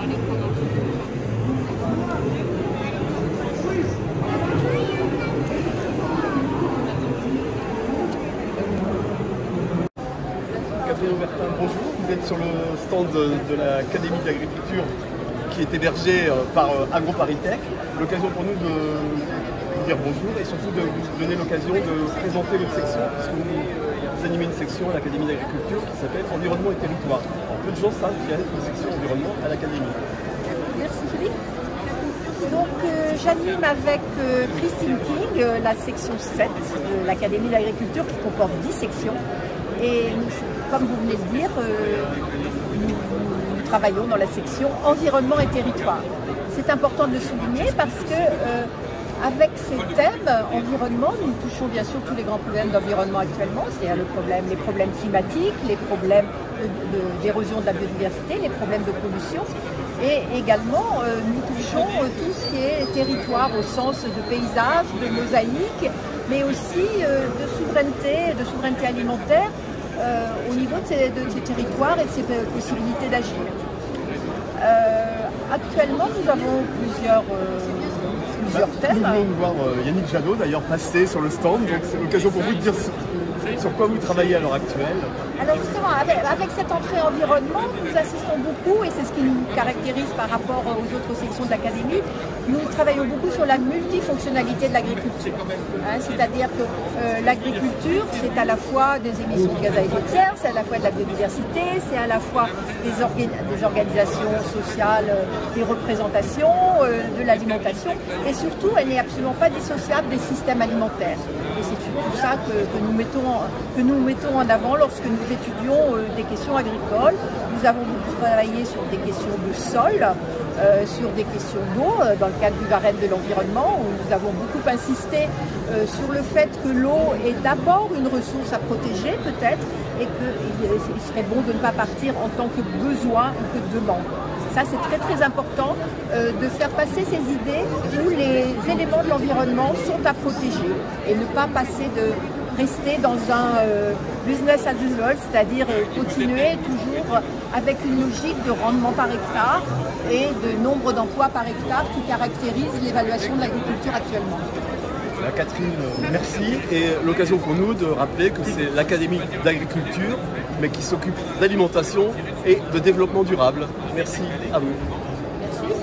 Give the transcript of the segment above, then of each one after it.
Catherine Aubertin, bonjour. Vous êtes sur le stand de l'Académie d'agriculture qui est hébergée par AgroParisTech. L'occasion pour nous de vous dire bonjour et surtout de vous donner l'occasion de présenter votre section, puisque vous animez une section à l'Académie d'agriculture qui s'appelle Environnement et Territoire. Alors, peu de gens savent qu'il y a une section environnement à l'Académie. Merci Philippe. Donc j'anime avec Christine King la section 7 de l'Académie d'agriculture qui comporte 10 sections. Et nous, comme vous venez de dire, nous travaillons dans la section environnement et territoire. C'est important de le souligner parce que avec ces thèmes environnement, nous touchons bien sûr tous les grands problèmes d'environnement actuellement, c'est-à-dire les problèmes climatiques, les problèmes d'érosion de la biodiversité, les problèmes de pollution. Et également, nous touchons tout ce qui est territoire au sens de paysage, de mosaïque, mais aussi de souveraineté alimentaire au niveau de ces territoires et de ces possibilités d'agir. Actuellement, nous avons plusieurs thèmes. Nous venons de voir Yannick Jadot d'ailleurs passer sur le stand, donc c'est l'occasion pour vous de dire sur quoi vous travaillez à l'heure actuelle. Alors justement, avec cette entrée environnement, nous assistons beaucoup, et c'est ce qui nous caractérise par rapport aux autres sections de l'Académie, nous travaillons beaucoup sur la multifonctionnalité de l'agriculture. C'est-à-dire que l'agriculture, c'est à la fois des émissions de gaz à effet de serre, c'est à la fois de la biodiversité, c'est à la fois des organisations sociales, des représentations, de l'alimentation, et surtout, elle n'est absolument pas dissociable des systèmes alimentaires. Et c'est surtout ça que nous mettons en avant lorsque nous étudions des questions agricoles. Nous avons beaucoup travaillé sur des questions de sol, sur des questions d'eau, dans le cadre du barème de l'environnement, où nous avons beaucoup insisté sur le fait que l'eau est d'abord une ressource à protéger peut-être, et qu'il serait bon de ne pas partir en tant que besoin ou que demande. Ça, c'est très très important de faire passer ces idées où les éléments de l'environnement sont à protéger et ne pas rester dans un business as usual, c'est-à-dire continuer toujours avec une logique de rendement par hectare et de nombre d'emplois par hectare qui caractérise l'évaluation de l'agriculture actuellement. Catherine, merci. Et l'occasion pour nous de rappeler que c'est l'Académie d'agriculture, mais qui s'occupe d'alimentation et de développement durable. Merci à vous. Merci.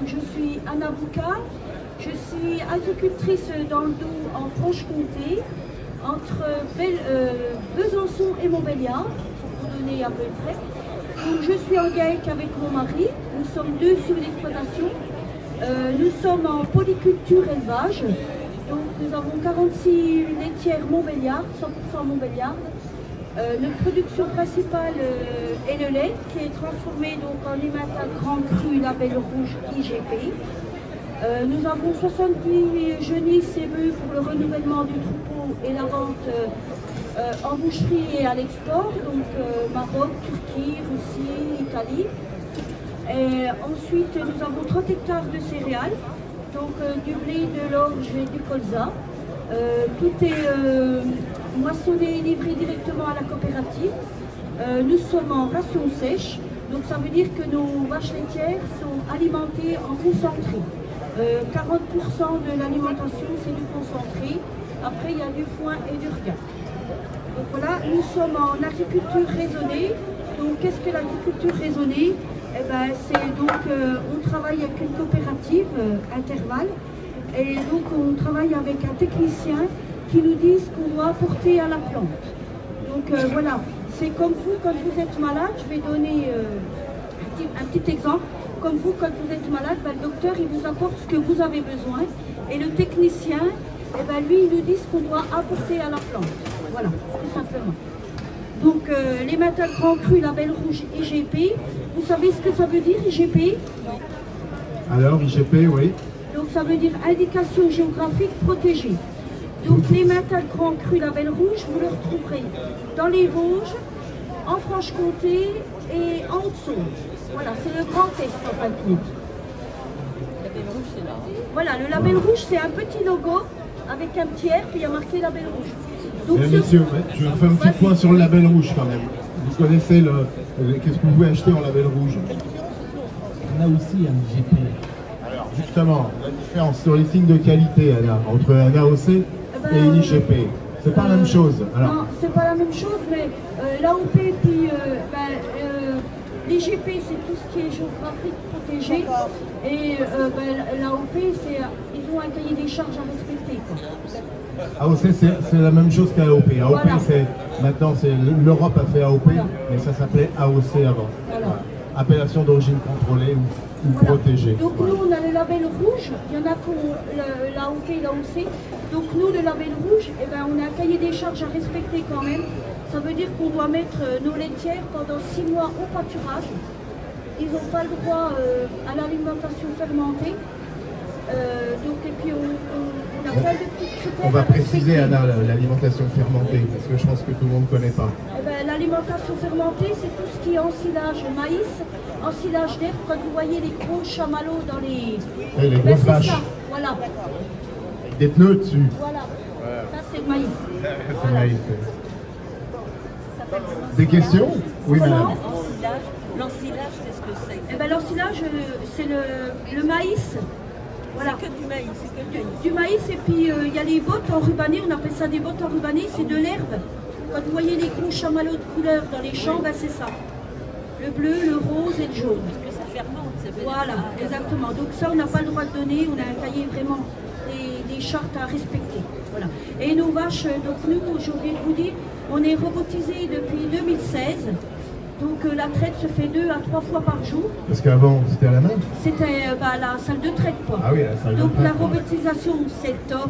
Je suis Anna Bouka, je suis agricultrice dans le Doubs en Franche-Comté, entre Besançon et Montbéliard, pour vous donner à peu près. Donc, je suis en GAEC avec mon mari, nous sommes deux sur l'exploitation. Nous sommes en polyculture élevage, donc nous avons 46 laitières Montbéliard, 100% Montbéliard. Notre production principale est le lait, qui est transformé donc en ématal grand cru label rouge IGP. Nous avons 70 genisses et bœufs pour le renouvellement du troupeau et la vente en boucherie et à l'export, donc Maroc, Turquie, Russie, Italie. Et ensuite, nous avons 30 hectares de céréales, donc du blé, de l'orge et du colza. Tout est moissonné et livré directement à la coopérative. Nous sommes en ration sèche, donc ça veut dire que nos vaches laitières sont alimentées en concentré. 40% de l'alimentation, c'est du concentré. Après, il y a du foin et du regain. Donc voilà, nous sommes en agriculture raisonnée. Donc qu'est-ce que l'agriculture raisonnée? Eh ben, c'est donc, on travaille avec une coopérative Interval. Et donc on travaille avec un technicien qui nous dit ce qu'on doit apporter à la plante. Donc voilà, c'est comme vous quand vous êtes malade, je vais donner un petit exemple. Comme vous, quand vous êtes malade, ben, le docteur il vous apporte ce que vous avez besoin et le technicien, eh ben, lui il nous dit ce qu'on doit apporter à la plante. Voilà, tout simplement. Donc les métals grands crus label rouge IGP, vous savez ce que ça veut dire IGP? Alors IGP, oui. Donc ça veut dire indication géographique protégée. Donc les métals grands crus label rouge, vous le retrouverez dans les Vosges, en Franche-Comté et en Haute-Saône. Voilà, c'est le grand test en fin de compte. Le label rouge, c'est là. Voilà, le label rouge, c'est un petit logo avec un petit R, puis il y a marqué label rouge. Donc, Messieurs, je fais un petit point sur le label rouge quand même. Vous connaissez qu'est-ce que vous pouvez acheter en label rouge? On a aussi un IGP. Alors justement, la différence sur les signes de qualité, Anna, entre un AOC et une IGP, c'est pas la même chose. Alors, non, c'est pas la même chose, mais l'AOP puis l'IGP, c'est tout ce qui est géographique protégé. Et l'AOP, ils ont un cahier des charges à respecter, quoi. AOC, c'est la même chose qu'AOP. AOP, Voilà. maintenant, l'Europe a fait AOP, Voilà. mais ça s'appelait AOC avant. Voilà. Appellation d'origine contrôlée ou Voilà. protégée. Donc nous, on a le label rouge, il y en a qui ont l'AOP et l'AOC. Donc nous, le label rouge, eh ben, on a un cahier des charges à respecter quand même. Ça veut dire qu'on doit mettre nos laitières pendant 6 mois au pâturage. Ils n'ont pas le droit à l'alimentation fermentée. Et puis on a plein de petits critères. On va à préciser, respecter. Anna, l'alimentation fermentée, parce que je pense que tout le monde ne connaît pas. Eh ben, l'alimentation fermentée, c'est tout ce qui est ensilage maïs, ensilage d'herbe. Quand vous voyez les gros chamallows dans les... Et les Ben, grosses c'est vaches, ça, voilà. avec des pneus dessus. Voilà. Ça, c'est le maïs. C'est maïs. Des questions? Oui, Comment? madame. L'ensilage, qu'est-ce que c'est? Eh ben, l'ensilage, c'est le maïs. Voilà. C'est que du maïs, c'est que du maïs. Du maïs, et puis il y a les bottes enrubanées, on appelle ça des bottes enrubanées, c'est de l'herbe. Quand vous voyez les gros chamallows de couleur dans les champs, ben, c'est ça. Le bleu, le rose et le jaune. Que ça fermente, c'est Voilà, exactement. Donc ça, on n'a pas le droit de donner, on a un cahier vraiment des chartes à respecter. Voilà. Et nos vaches, donc nous, j'ai oublié de vous dire, on est robotisé depuis 2016. Donc la traite se fait 2 à 3 fois par jour. Parce qu'avant, c'était à la main. C'était la salle de traite, quoi. Ah oui, la salle de Donc traite, la ouais. robotisation, c'est le top.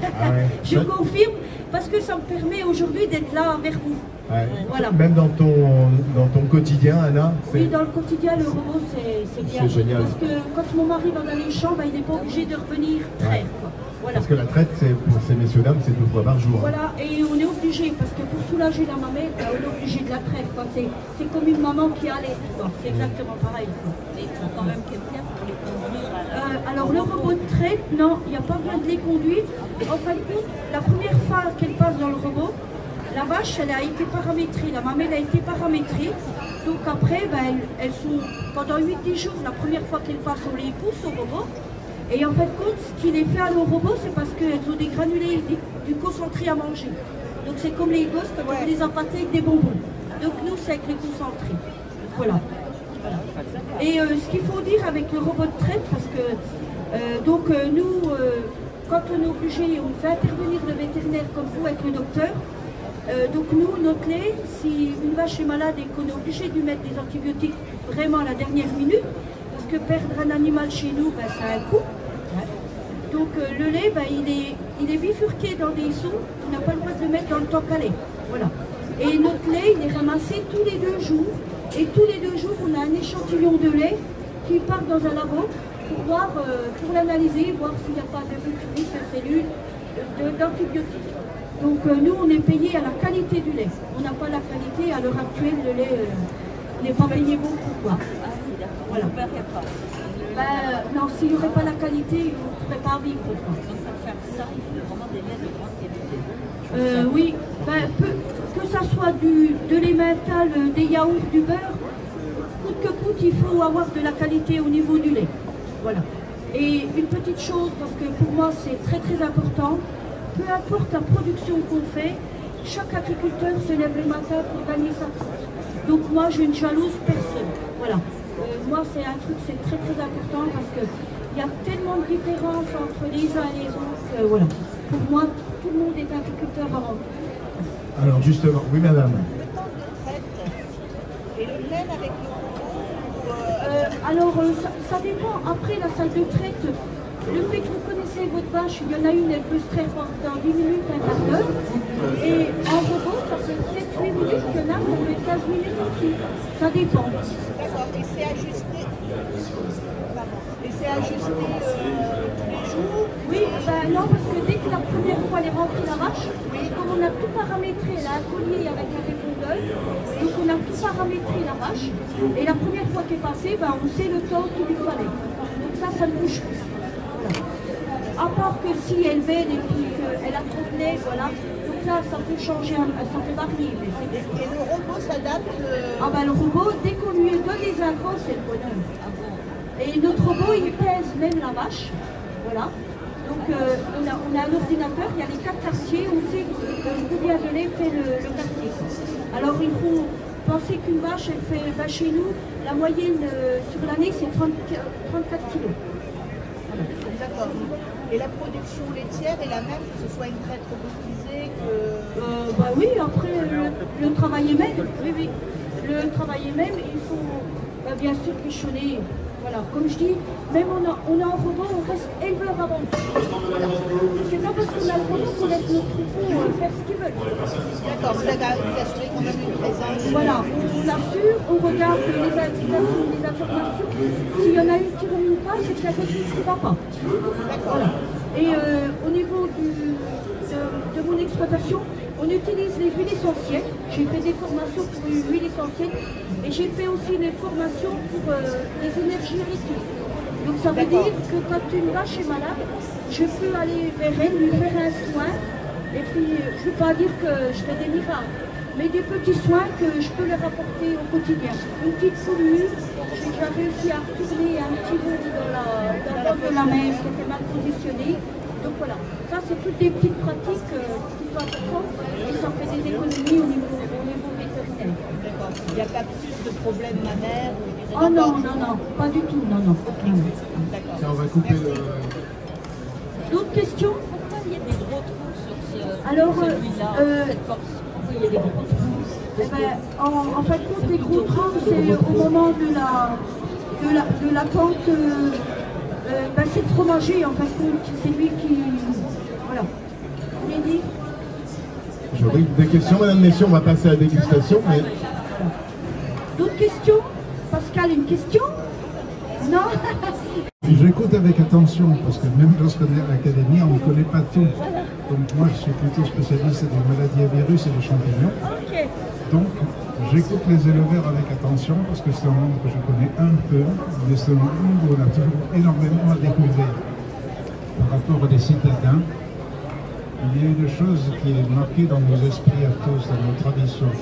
Ah ouais. Je confirme, parce que ça me permet aujourd'hui d'être là vers vous. Ouais. Voilà. Même dans ton quotidien, Anna, Oui, dans le quotidien, le robot, c'est bien. C'est génial. Parce que quand mon mari va dans les champs, ben, il n'est pas obligé de revenir traire, quoi. Voilà. parce que la traite, pour ces messieurs dames, c'est 2 fois par jour. Voilà, et on est obligé, parce que pour soulager la mamelle, ben, on est obligé de la traire, quoi. C'est comme une maman qui allait, quoi. C'est exactement pareil, quoi. Mais il faut quand même quelqu'un pour les conduire à la... Alors le robot de traite, non, il n'y a pas besoin de les conduire. En fin de compte, la première fois qu'elle passe dans le robot, la vache, elle a été paramétrée, la mamelle a été paramétrée. Donc après, ben, elles sont pendant 8-10 jours, la première fois qu'elles passent, on les pousse au robot. Et en fin de compte, ce qui les fait aller au robot, c'est parce qu'elles ont des granulés, du concentré à manger. Donc c'est comme les gosses quand on les empâter avec des bonbons. Donc nous, c'est avec les concentrés. Voilà. Et ce qu'il faut dire avec le robot de traite, parce que nous, quand on est obligé, on fait intervenir le vétérinaire comme vous avec le docteur. Donc nous, notre lait, si une vache est malade et qu'on est obligé de lui mettre des antibiotiques vraiment à la dernière minute, parce que perdre un animal chez nous, ben, ça a un coût. Donc le lait, ben, il est bifurqué dans des seaux, on n'a pas le droit de le mettre dans le temps calé. Voilà. Et notre lait, il est ramassé tous les 2 jours. Et tous les 2 jours, on a un échantillon de lait qui part dans un labo pour l'analyser, voir s'il n'y a pas de butyrique, de cellules, d'antibiotiques. Donc nous, on est payé à la qualité du lait. On n'a pas la qualité, à l'heure actuelle, le lait n'est pas payé beaucoup, quoi. Voilà. Non, s'il n'y aurait pas la qualité, on ne pourrait pas vivre, quoi. Donc pour faire ça, il faut vraiment des laits de grande qualité. Oui, que ça soit de l'emmental, des yaourts, du beurre, coûte que coûte, il faut avoir de la qualité au niveau du lait. Voilà. Et une petite chose, parce que pour moi c'est très très important, peu importe la production qu'on fait, chaque agriculteur se lève le matin pour gagner sa croûte. Donc moi je ne jalouse personne. Voilà. Moi c'est un truc, c'est très très important parce qu'il y a tellement de différences entre les uns et les autres. Voilà. Pour moi, tout le monde est agriculteur avant. Alors justement, oui madame. Le temps de traite et le même avec le Alors ça dépend. Après la salle de traite, le fait que vous connaissez votre vache, il y en a une, elle peut se traire dans 10 minutes, un quart d'heure. Et en robot, ça peut être 7-8 minutes, il y en a, ça peut être 15 minutes aussi. Ça dépend. D'accord, et c'est ajusté. Pardon. Et c'est ajusté tous les jours. Oui, ben non, parce que dès que la première fois elle est rentrée la vache, comme on a tout paramétré, elle a un collier avec un répondeur, donc on a paramétré la vache. Et la première fois qu'elle est passée, ben, on sait le temps qu'il lui fallait. Donc ça ne bouge plus. Voilà. À part que si elle veine et puis qu'elle a trop de lait, voilà. Donc là, ça peut changer, ça peut varier. Mais et le robot s'adapte Ah ben le robot, dès qu'on lui donne les infos, c'est le bonheur. Et notre robot, il pèse même la vache. Voilà. Donc on a un ordinateur, il y a les 4 quartiers, on sait combien de lait fait le quartier. Alors il faut penser qu'une vache, elle fait, bah, chez nous, la moyenne sur l'année, c'est 34 kilos. D'accord. Et la production laitière est la même, que ce soit une traite robotisée que... Bah oui, après le travail est même. Oui, oui. Le travail est même, il faut bien sûr bichonner. Voilà, comme je dis, même on a un robot, on reste éleveur avant tout. C'est pas parce qu'on a le robot qu'on laisse nos troupeaux faire ce qu'ils veulent. D'accord, vous assurez quand même une présence. Voilà, on assure, on regarde les informations. S'il y en a une qui ne remonte pas, c'est qu'il y a quelque chose qui ne va pas. Voilà. Et au niveau de mon exploitation, on utilise les huiles essentielles. J'ai fait des formations pour les huiles essentielles et j'ai fait aussi des formations pour les énergies rituelles. Donc ça veut dire que quand une vache est malade, je peux aller vers elle, lui faire un soin. Et puis, je ne veux pas dire que je fais des miracles, mais des petits soins que je peux leur apporter au quotidien. Une petite fourrure, j'ai déjà réussi à retourner un petit bout dans la de la mer qui était mal positionné. Donc voilà, ça c'est toutes des petites pratiques qui sont importantes et ça fait des économies au niveau vétérinaire. D'accord. Il n'y a pas plus de problèmes mammaires ou Oh non, non, non, pas du tout, non, non. D'accord. Tiens, on va couper le... D'autres questions? Pourquoi il y a des gros trous sur Alors, celui-là, cette porte? Pourquoi il y a des gros trous? Eh ben, en fait, compte les gros trous, c'est au moment de la pente, ben, c'est le fromager, en fait, c'est lui qui... Voilà. Vous voulez dire? J'aurais des questions, mesdames, messieurs, on va passer à la dégustation. Mais... D'autres questions? Pascal, une question? Non? J'écoute avec attention, parce que même lorsqu'on est à l'académie, on ne connaît pas tout. Donc moi, je suis plutôt spécialiste des maladies à virus et des champignons. Ok. Donc, j'écoute les éleveurs avec attention, parce que c'est un monde que je connais un peu, mais c'est un monde où on a toujours énormément à découvrir. Par rapport aux citadins, il y a une chose qui est marquée dans nos esprits à tous, dans nos traditions.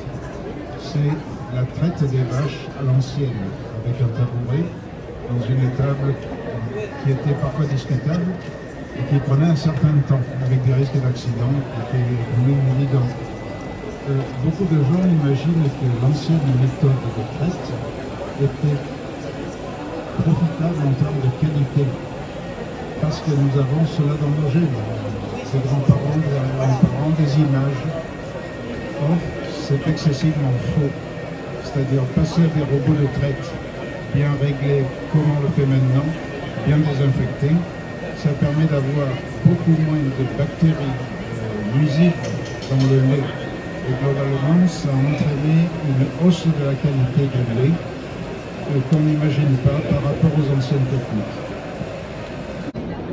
C'est la traite des vaches à l'ancienne, avec un tabouret, dans une étable qui était parfois discutable et qui prenait un certain temps, avec des risques d'accident qui étaient même évidents. Beaucoup de gens imaginent que l'ancienne méthode de traite était profitable en termes de qualité, parce que nous avons cela dans nos gènes. Des grands-parents, des grands-parents, des images. Or, c'est excessivement faux. C'est-à-dire passer des robots de traite bien réglés comme on le fait maintenant, bien désinfectés, ça permet d'avoir beaucoup moins de bactéries nuisibles dans le lait. Et globalement, ça a entraîné une hausse de la qualité du lait qu'on n'imagine pas par rapport aux anciennes techniques.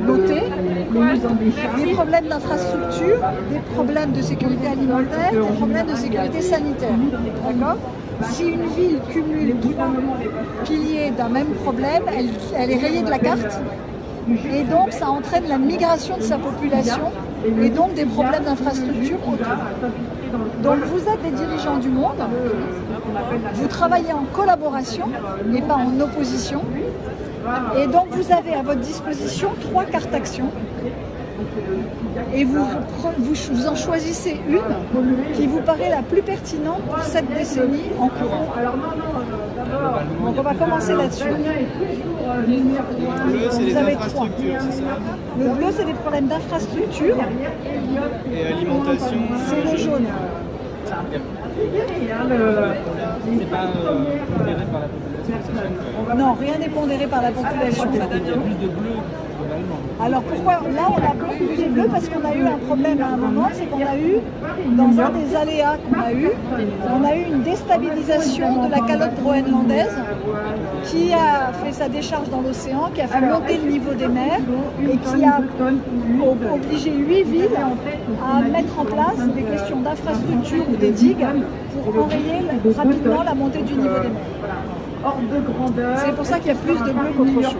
Noter des problèmes d'infrastructure, des problèmes de sécurité alimentaire, des problèmes de sécurité sanitaire. D'accord ? Si une ville cumule 3 piliers d'un même problème, elle est rayée de la carte. Et donc ça entraîne la migration de sa population et donc des problèmes d'infrastructure autour. Donc vous êtes des dirigeants du monde, vous travaillez en collaboration et pas en opposition. Et donc vous avez à votre disposition 3 cartes actions. Et vous en choisissez une qui vous paraît la plus pertinente pour cette décennie en cours. Donc on va commencer là-dessus. Vous avez 3. Le bleu, c'est des problèmes d'infrastructure. Et alimentation. C'est le jaune. C'est pas pondéré par la population. Non, rien n'est pondéré par la population. Il y a plus de bleu. Alors pourquoi là on a plus bleu? Parce qu'on a eu un problème à un moment, c'est qu'on a eu, dans un des aléas qu'on a eu, on a eu une déstabilisation de la calotte groenlandaise qui a fait sa décharge dans l'océan, qui a fait monter le niveau des mers et qui a obligé 8 villes à mettre en place des questions d'infrastructure ou des digues pour enrayer rapidement la montée du niveau des mers. C'est pour ça qu'il y a plus de bleu qu'autre chose.